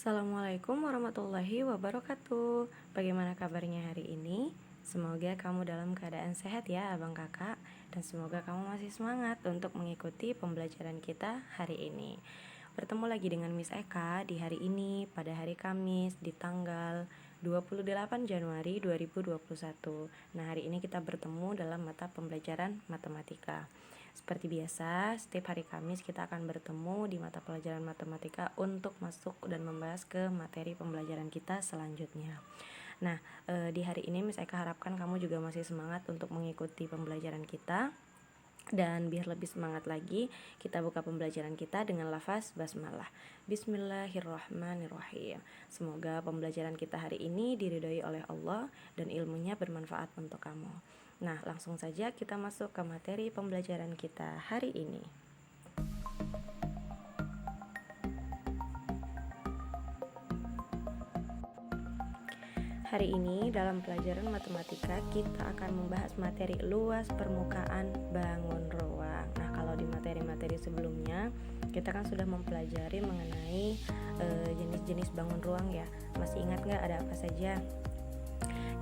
Assalamualaikum warahmatullahi wabarakatuh. Bagaimana kabarnya hari ini? Semoga kamu dalam keadaan sehat ya abang kakak. Dan semoga kamu masih semangat untuk mengikuti pembelajaran kita hari ini. Bertemu lagi dengan Miss Eka di hari ini pada hari Kamis di tanggal 28 Januari 2021. Nah, hari ini kita bertemu dalam mata pembelajaran matematika. Seperti biasa, setiap hari Kamis kita akan bertemu di mata pelajaran matematika untuk masuk dan membahas ke materi pembelajaran kita selanjutnya. Nah, di hari ini Miss Eka harapkan kamu juga masih semangat untuk mengikuti pembelajaran kita. Dan biar lebih semangat lagi, kita buka pembelajaran kita dengan lafaz basmalah. Bismillahirrahmanirrahim. Semoga pembelajaran kita hari ini diridhoi oleh Allah dan ilmunya bermanfaat untuk kamu. Nah, langsung saja kita masuk ke materi pembelajaran kita hari ini. Hari ini dalam pelajaran matematika kita akan membahas materi luas permukaan bangun ruang. Nah, kalau di materi-materi sebelumnya kita kan sudah mempelajari mengenai jenis-jenis bangun ruang ya. Masih ingat nggak ada apa saja?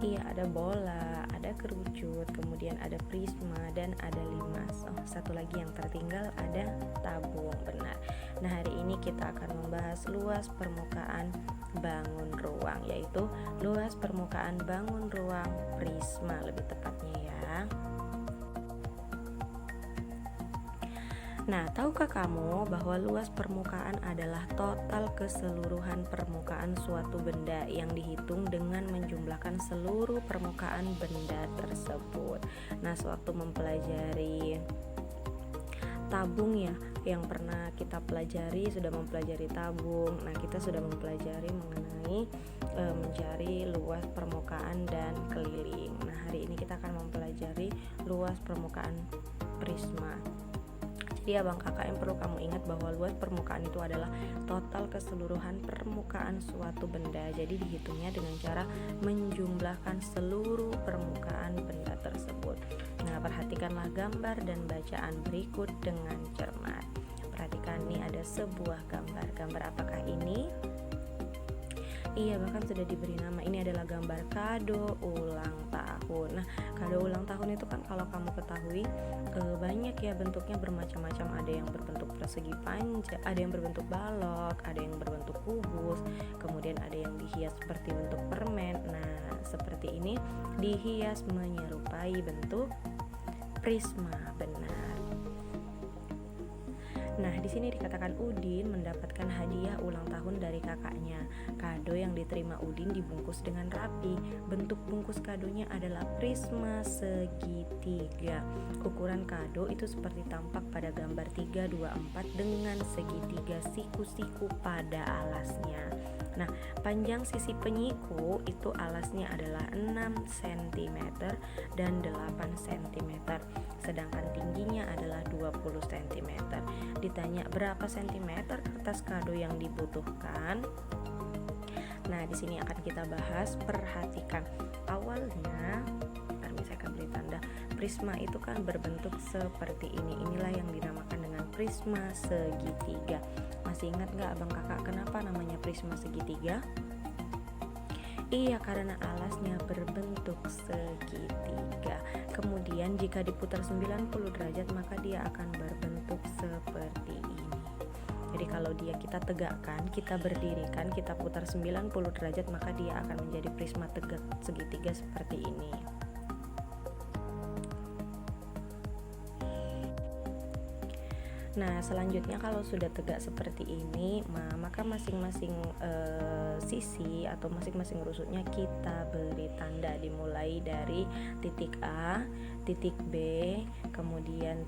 Iya, ada bola, ada kerucut, kemudian ada prisma, dan ada limas. Oh, satu lagi yang tertinggal ada tabung, benar. Nah, hari ini kita akan membahas luas permukaan bangun ruang, yaitu luas permukaan bangun ruang prisma lebih tepatnya ya. Nah, tahukah kamu bahwa luas permukaan adalah total keseluruhan permukaan suatu benda yang dihitung dengan menjumlahkan seluruh permukaan benda tersebut. Nah, sewaktu mempelajari tabung ya, yang pernah kita pelajari, sudah mempelajari tabung. Nah, kita sudah mempelajari mengenai mencari luas permukaan dan keliling. Nah, hari ini kita akan mempelajari luas permukaan prisma. Jadi abang kakak yang perlu kamu ingat bahwa luas permukaan itu adalah total keseluruhan permukaan suatu benda. Jadi dihitungnya dengan cara menjumlahkan seluruh permukaan benda tersebut. Nah, perhatikanlah gambar dan bacaan berikut dengan cermat. Perhatikan, nih ada sebuah gambar. Gambar apakah ini? Iya, bahkan sudah diberi nama. Ini adalah gambar kado ulang tahun. Nah, kado ulang tahun itu kan kalau kamu ketahui banyak ya bentuknya, bermacam-macam. Ada yang berbentuk persegi panjang, ada yang berbentuk balok, ada yang berbentuk kubus, kemudian ada yang dihias seperti bentuk permen. Nah, seperti ini dihias menyerupai bentuk prisma, benar. Nah, di sini dikatakan Udin mendapatkan hadiah ulang tahun dari kakaknya. Kado yang diterima Udin dibungkus dengan rapi. Bentuk bungkus kadonya adalah prisma segitiga. Ukuran kado itu seperti tampak pada gambar 324 dengan segitiga siku-siku pada alasnya. Nah, panjang sisi penyiku itu alasnya adalah 6 cm dan 8 cm. Sedangkan tingginya adalah 20 cm. Ditanya berapa sentimeter kertas kado yang dibutuhkan? Nah, di sini akan kita bahas. Perhatikan. Awalnya, saya akan beri tanda. Prisma itu kan berbentuk seperti ini. Inilah yang dinamakan dengan prisma segitiga. Masih ingat nggak abang kakak kenapa namanya prisma segitiga? Iya, karena alasnya berbentuk segitiga. Kemudian jika diputar 90 derajat maka dia akan berbentuk seperti ini. Jadi kalau kita tegakkan, kita berdirikan, kita putar 90 derajat maka dia akan menjadi prisma tegak segitiga seperti ini. Nah, selanjutnya kalau sudah tegak seperti ini, maka masing-masing sisi atau masing-masing rusuknya kita beri tanda, dimulai dari titik A, titik B, kemudian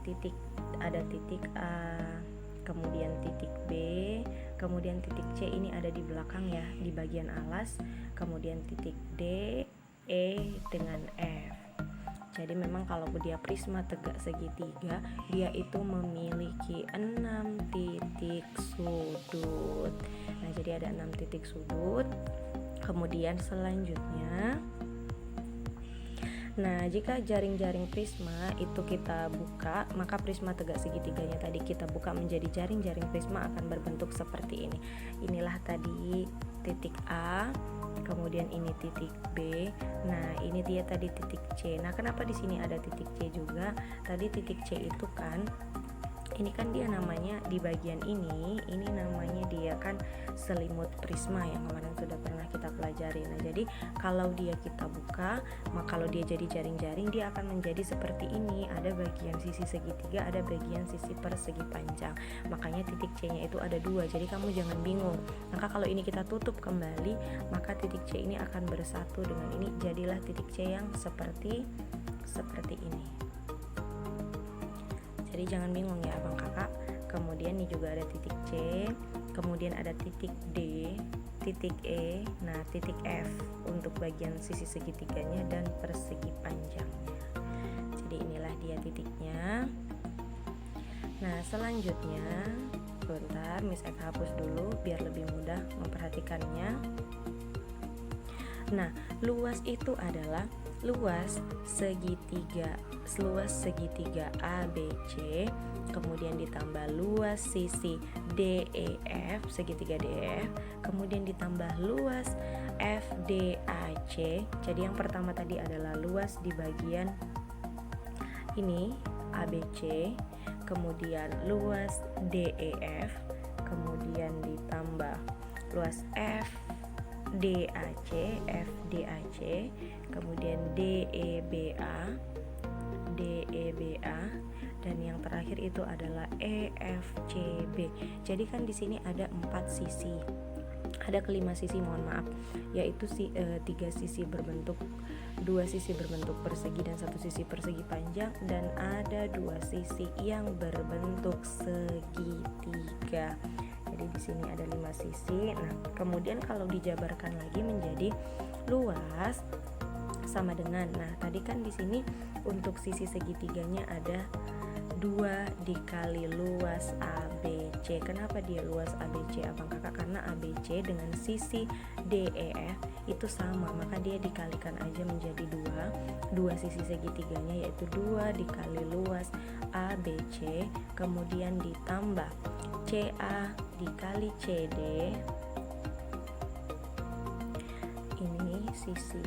ada titik A, kemudian titik B, kemudian titik C ini ada di belakang ya, di bagian alas, kemudian titik D, E dengan F. Jadi memang kalau dia prisma tegak segitiga, dia itu memiliki 6 titik sudut. Nah, jadi ada 6 titik sudut. Kemudian selanjutnya, nah jika jaring-jaring prisma itu kita buka, maka prisma tegak segitiganya tadi kita buka menjadi jaring-jaring prisma akan berbentuk seperti ini. Inilah tadi titik A, kemudian ini titik B. Nah, ini dia tadi titik C. Nah, kenapa di sini ada titik C juga? Tadi titik C itu kan ini kan dia namanya di bagian ini namanya dia kan selimut prisma yang kemarin sudah pernah kita pelajari. Nah, jadi kalau dia kita buka, maka kalau dia jadi jaring-jaring dia akan menjadi seperti ini. Ada bagian sisi segitiga, ada bagian sisi persegi panjang. Makanya titik C-nya itu ada 2. Jadi kamu jangan bingung. Maka kalau ini kita tutup kembali, maka titik C ini akan bersatu dengan ini. Jadilah titik C yang seperti ini. Jadi jangan bingung ya abang kakak. Kemudian ini juga ada titik C, kemudian ada titik D, titik E, nah titik F untuk bagian sisi segitiganya dan persegi panjangnya. Jadi inilah dia titiknya. Nah, selanjutnya bentar Miss Eka hapus dulu biar lebih mudah memperhatikannya. Nah, luas itu adalah luas segitiga ABC, kemudian ditambah luas sisi DEF, segitiga DEF, kemudian ditambah luas FDAC. Jadi yang pertama tadi adalah luas di bagian ini ABC, kemudian luas DEF, kemudian ditambah luas FDAC, kemudian DEBA, dan yang terakhir itu adalah EFCB. Jadi kan di sini ada 4 sisi. Ada kelima sisi, mohon maaf, yaitu 3 sisi berbentuk 2 sisi berbentuk persegi dan 1 sisi persegi panjang, dan ada 2 sisi yang berbentuk segitiga. Jadi di sini ada 5 sisi. Nah, kemudian kalau dijabarkan lagi menjadi luas sama dengan, nah tadi kan di sini untuk sisi segitiganya ada 2 dikali luas ABC. Kenapa dia luas ABC abang kakak? Karena ABC dengan sisi DEF itu sama, maka dia dikalikan aja menjadi 2 sisi segitiganya, yaitu 2 dikali luas ABC, kemudian ditambah CA dikali CD, ini sisi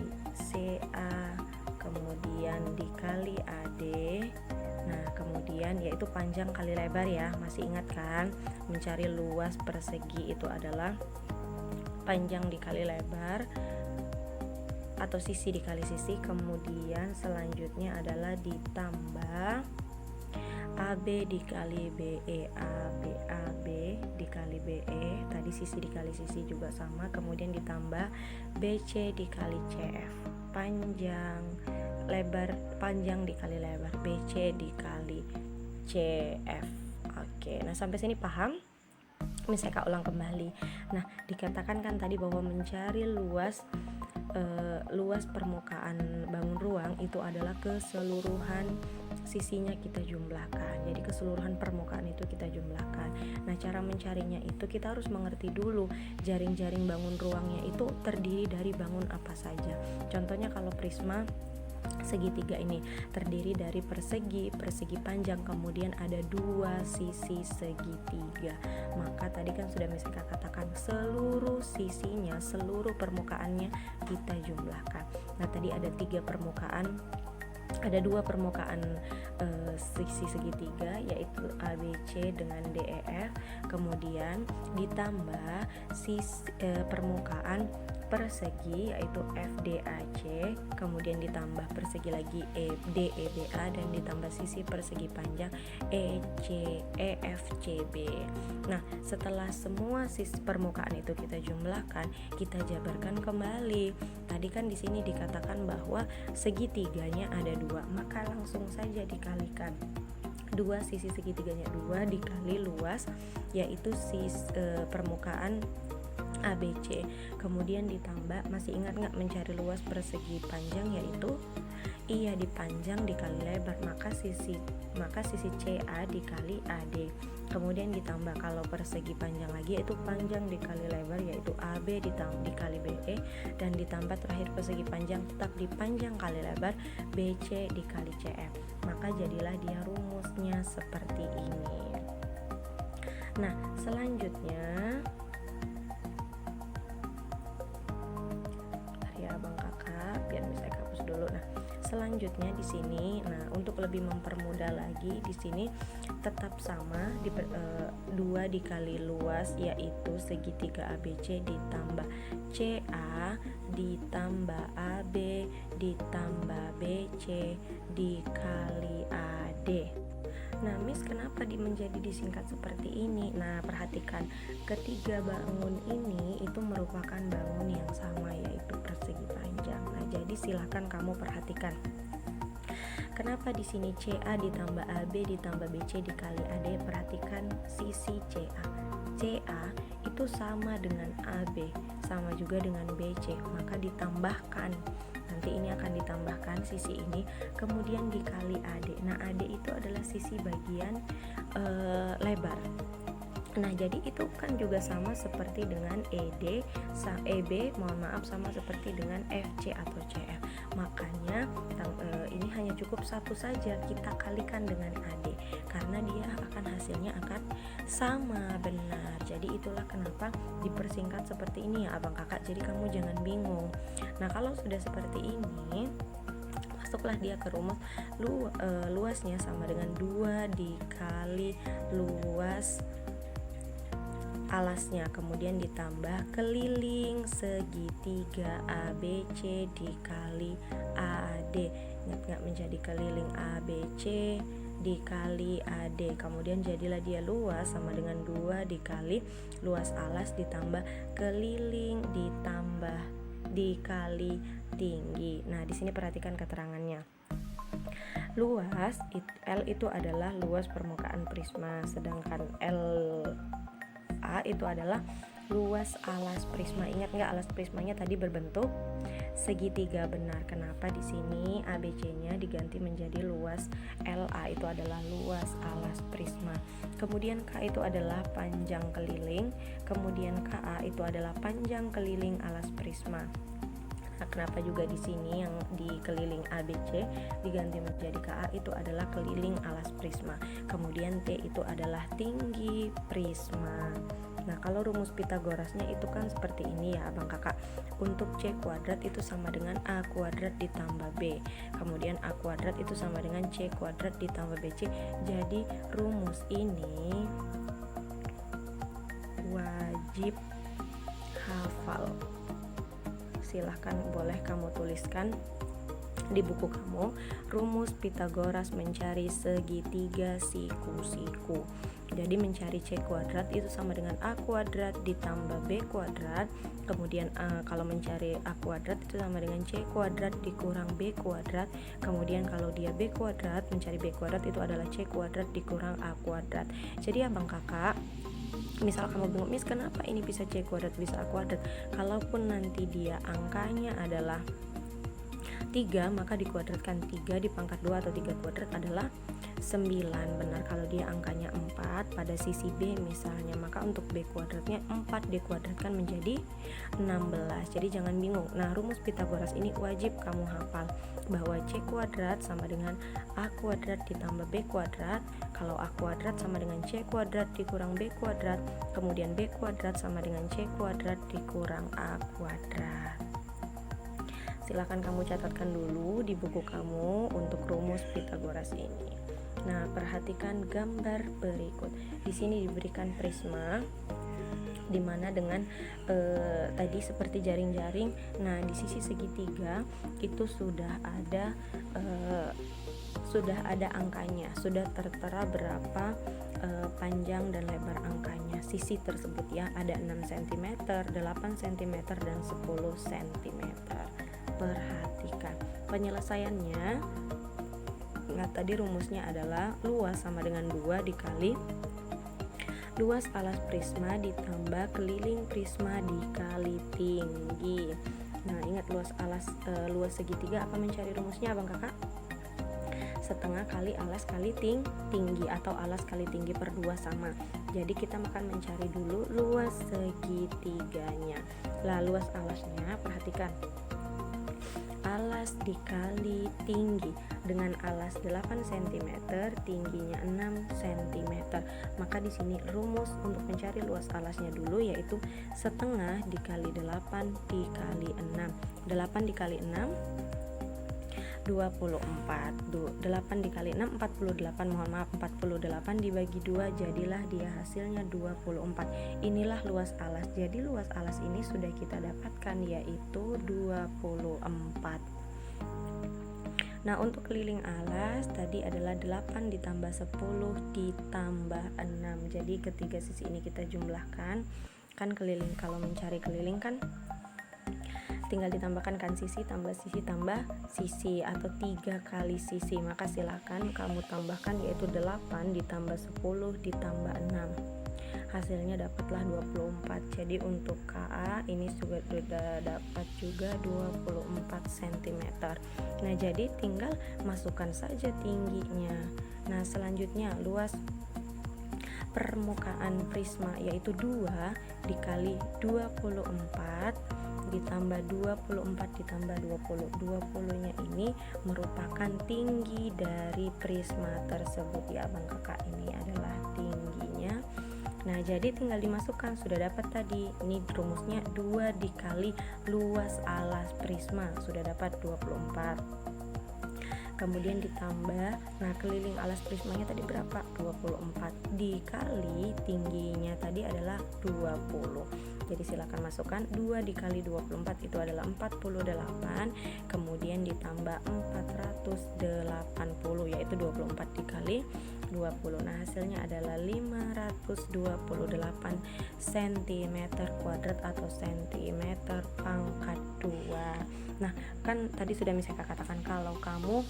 CA, kemudian dikali AD. Nah, kemudian yaitu panjang kali lebar ya. Masih ingat kan? Mencari luas persegi itu adalah panjang dikali lebar atau sisi dikali sisi. Kemudian selanjutnya adalah ditambah AB dikali BE, AB dikali BE, tadi sisi dikali sisi juga sama, kemudian ditambah BC dikali CF, panjang dikali lebar, BC dikali CF. Oke, nah sampai sini paham? Miss Eka ulang kembali. Nah, dikatakan kan tadi bahwa mencari luas permukaan bangun ruang itu adalah keseluruhan sisinya kita jumlahkan. Jadi keseluruhan permukaan itu kita jumlahkan. Nah, cara mencarinya itu kita harus mengerti dulu jaring-jaring bangun ruangnya itu terdiri dari bangun apa saja. Contohnya kalau prisma segitiga ini terdiri dari persegi panjang, kemudian ada 2 sisi segitiga. Maka tadi kan sudah Miss Eka katakan seluruh sisinya, seluruh permukaannya kita jumlahkan. Nah, tadi ada 3 permukaan, ada 2 permukaan sisi segitiga, yaitu ABC dengan DEF, kemudian ditambah permukaan persegi yaitu FDAC, kemudian ditambah persegi lagi DEBA, dan ditambah sisi persegi panjang EFCB. Nah, setelah semua sisi permukaan itu kita jumlahkan, kita jabarkan kembali. Tadi kan di sini dikatakan bahwa segitiganya ada 2, maka langsung saja dikalikan. 2 sisi segitiganya 2 dikali luas, yaitu permukaan ABC, kemudian ditambah, masih ingat nggak mencari luas persegi panjang, yaitu dipanjang dikali lebar, maka sisi CA dikali AD, kemudian ditambah kalau persegi panjang lagi yaitu panjang dikali lebar, yaitu AB dikali BE, dan ditambah terakhir persegi panjang tetap dipanjang kali lebar BC dikali CF. Maka jadilah dia rumusnya seperti ini. Nah, selanjutnya Selanjutnya di sini, nah untuk lebih mempermudah lagi di sini tetap sama 2 dikali luas yaitu segitiga ABC ditambah CA ditambah AB ditambah BC dikali AD. Nah, Miss kenapa menjadi disingkat seperti ini? Nah, perhatikan ketiga bangun ini itu merupakan bangun yang sama yaitu persegi panjang. Nah, jadi silahkan kamu perhatikan. Kenapa di sini CA ditambah AB ditambah BC dikali AD? Perhatikan sisi CA. CA itu sama dengan AB, sama juga dengan BC, maka ditambahkan. Nanti ini akan ditambahkan sisi ini, kemudian dikali AD. Nah, AD itu adalah sisi bagian lebar. Nah, jadi itu kan juga sama seperti dengan EB, sama seperti dengan FC atau CF. Makanya ini hanya cukup satu saja, kita kalikan dengan AD karena dia hasilnya akan sama, benar. Jadi itulah kenapa dipersingkat seperti ini ya abang kakak, jadi kamu jangan bingung. Nah, kalau sudah seperti ini, masuklah dia ke rumus luasnya sama dengan 2 dikali luas alasnya, kemudian ditambah keliling segitiga ABC dikali AD. Ingat nggak, menjadi keliling ABC dikali AD, kemudian jadilah dia luas sama dengan 2 dikali luas alas ditambah keliling ditambah dikali tinggi. Nah, di sini perhatikan keterangannya. Luas L itu adalah luas permukaan prisma, sedangkan LA itu adalah luas alas prisma. Ingat nggak, alas prismanya tadi berbentuk segitiga, benar. Kenapa di sini ABC-nya diganti menjadi luas LA itu adalah luas alas prisma. Kemudian K itu adalah panjang keliling, kemudian KA itu adalah panjang keliling alas prisma. Nah, kenapa juga di sini yang di keliling ABC diganti menjadi KA itu adalah keliling alas prisma. Kemudian T itu adalah tinggi prisma. Nah, kalau rumus Pitagorasnya itu kan seperti ini ya abang kakak. Untuk C kuadrat itu sama dengan A kuadrat ditambah B, kemudian A kuadrat itu sama dengan C kuadrat ditambah BC. Jadi rumus ini wajib hafal. Silahkan boleh kamu tuliskan di buku kamu, rumus Pitagoras mencari segitiga siku-siku. Jadi mencari C kuadrat itu sama dengan A kuadrat ditambah B kuadrat, kemudian kalau mencari A kuadrat itu sama dengan C kuadrat dikurang B kuadrat, kemudian kalau dia B kuadrat, mencari B kuadrat itu adalah C kuadrat dikurang A kuadrat. Jadi abang kakak, misal kamu bingung, Miss kenapa ini bisa C kuadrat bisa A kuadrat? Kalaupun nanti dia angkanya adalah 3, maka dikuadratkan 3 dipangkat 2 atau 3 kuadrat adalah 9, benar. Kalau dia angkanya 4 pada sisi B misalnya, maka untuk B kuadratnya 4 dikuadratkan menjadi 16. Jadi jangan bingung. Nah, rumus Pitagoras ini wajib kamu hafal, bahwa C kuadrat sama dengan A kuadrat ditambah B kuadrat. Kalau A kuadrat sama dengan C kuadrat dikurang B kuadrat, kemudian B kuadrat sama dengan C kuadrat dikurang A kuadrat. Silakan kamu catatkan dulu di buku kamu untuk rumus Pitagoras ini. Nah, perhatikan gambar berikut. Di sini diberikan prisma, dimana dengan tadi seperti jaring-jaring. Nah, di sisi segitiga itu sudah ada angkanya, sudah tertera berapa panjang dan lebar angkanya sisi tersebut ya. Ada 6 cm, 8 cm dan 10 cm. Perhatikan penyelesaiannya. Nah, tadi rumusnya adalah luas sama dengan 2 dikali luas alas prisma ditambah keliling prisma dikali tinggi. Nah, ingat luas segitiga apa mencari rumusnya abang kakak? Setengah kali alas kali tinggi atau alas kali tinggi per 2 sama. Jadi kita akan mencari dulu luas segitiganya. Lah, luas alasnya perhatikan, alas dikali tinggi. Dengan alas 8 cm, tingginya 6 cm. Maka di sini rumus untuk mencari luas alasnya dulu yaitu setengah dikali 8 dikali 6. 8 dikali 6 24. 8 dikali 6 48, mohon maaf 48 dibagi 2 jadilah dia hasilnya 24. Inilah luas alas. Jadi luas alas ini sudah kita dapatkan yaitu 24. Nah, untuk keliling alas tadi adalah 8 ditambah 10 ditambah 6. Jadi ketiga sisi ini kita jumlahkan. Kan keliling, kalau mencari keliling kan tinggal ditambahkan kan sisi tambah sisi atau 3 kali sisi. Maka silakan kamu tambahkan yaitu 8 ditambah 10 ditambah 6. Hasilnya dapatlah 24. Jadi untuk KA ini sudah dapat juga 24 cm. Nah, jadi tinggal masukkan saja tingginya. Nah, selanjutnya luas permukaan prisma yaitu 2 dikali 24 ditambah 24 ditambah 20. 20-nya ini merupakan tinggi dari prisma tersebut ya Abang Kakak, ini adalah tingginya. Nah, jadi tinggal dimasukkan, sudah dapat tadi. Ini rumusnya 2 dikali luas alas prisma, sudah dapat 24. Kemudian ditambah, nah keliling alas prismanya tadi berapa? 24 dikali tingginya tadi adalah 20. Jadi silakan masukkan 2 dikali 24 itu adalah 48, kemudian ditambah 480 yaitu 24 dikali 20. Nah, hasilnya adalah 528 cm kuadrat atau cm pangkat 2. Nah, kan tadi sudah misalnya katakan kalau kamu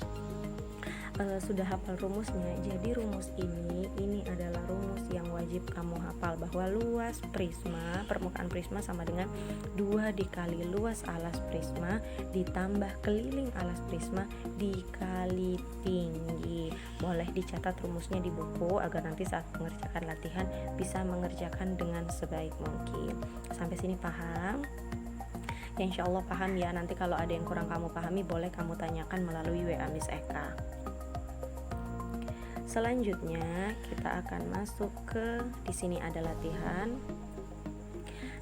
sudah hafal rumusnya. Jadi rumus ini adalah rumus yang wajib kamu hafal, bahwa luas prisma, permukaan prisma sama dengan 2 dikali luas alas prisma ditambah keliling alas prisma dikali tinggi. Boleh dicatat rumusnya di buku agar nanti saat mengerjakan latihan bisa mengerjakan dengan sebaik mungkin. Sampai sini paham? Ya, insya Allah paham ya. Nanti kalau ada yang kurang kamu pahami boleh kamu tanyakan melalui WA Miss Eka. Selanjutnya kita akan masuk ke, di sini ada latihan.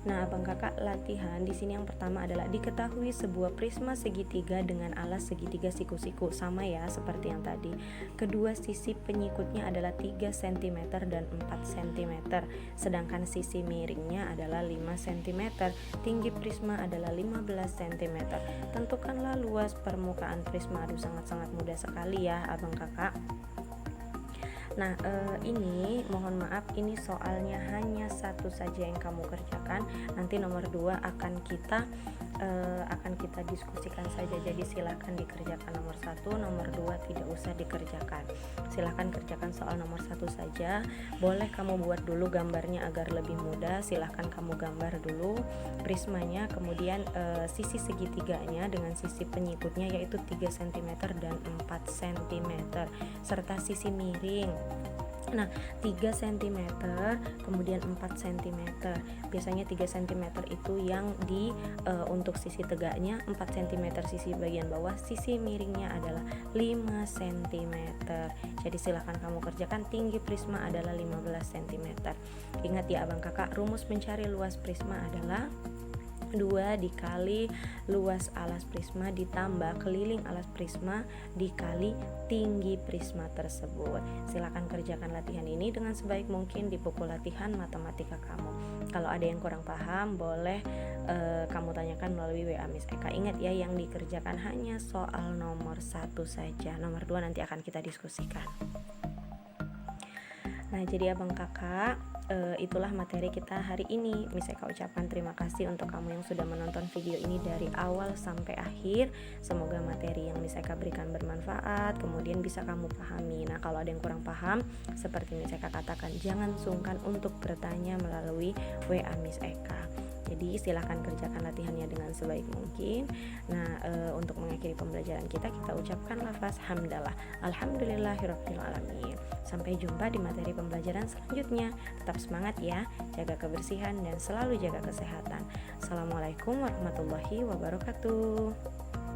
Nah, Abang Kakak latihan di sini yang pertama adalah diketahui sebuah prisma segitiga dengan alas segitiga siku-siku, sama ya seperti yang tadi. Kedua sisi penyikutnya adalah 3 cm dan 4 cm, sedangkan sisi miringnya adalah 5 cm. Tinggi prisma adalah 15 cm. Tentukanlah luas permukaan prisma. Aduh, sangat-sangat mudah sekali ya Abang Kakak. Nah, ini mohon maaf, ini soalnya hanya satu saja yang kamu kerjakan. Nanti nomor 2 akan kita diskusikan saja. Jadi silahkan dikerjakan nomor 1, nomor 2 tidak usah dikerjakan. Silahkan kerjakan soal nomor 1 saja. Boleh kamu buat dulu gambarnya agar lebih mudah. Silahkan kamu gambar dulu prismanya, kemudian sisi segitiganya dengan sisi penyikutnya yaitu 3 cm dan 4 cm, serta sisi miring. Nah, 3 cm kemudian 4 cm. Biasanya 3 cm itu yang untuk sisi tegaknya, 4 cm sisi bagian bawah, sisi miringnya adalah 5 cm. Jadi silahkan kamu kerjakan. Tinggi prisma adalah 15 cm. Ingat ya Abang Kakak, rumus mencari luas prisma adalah 2 dikali luas alas prisma ditambah keliling alas prisma dikali tinggi prisma tersebut. Silakan kerjakan latihan ini dengan sebaik mungkin di buku latihan matematika kamu. Kalau ada yang kurang paham boleh kamu tanyakan melalui WA Miss Eka. Ingat ya, yang dikerjakan hanya soal nomor 1 saja. Nomor 2 nanti akan kita diskusikan. Nah, jadi Abang Kakak, itulah materi kita hari ini. Miss Eka ucapkan terima kasih untuk kamu yang sudah menonton video ini dari awal sampai akhir. Semoga materi yang Miss Eka berikan bermanfaat, kemudian bisa kamu pahami. Nah, kalau ada yang kurang paham, seperti Miss Eka katakan, jangan sungkan untuk bertanya melalui WA Miss Eka. Jadi silahkan kerjakan latihannya dengan sebaik mungkin. Nah, untuk mengakhiri pembelajaran kita ucapkan lafaz hamdalah, alhamdulillahirabbil alamin. Sampai jumpa di materi pembelajaran selanjutnya. Tetap semangat ya, jaga kebersihan dan selalu jaga kesehatan. Assalamualaikum warahmatullahi wabarakatuh.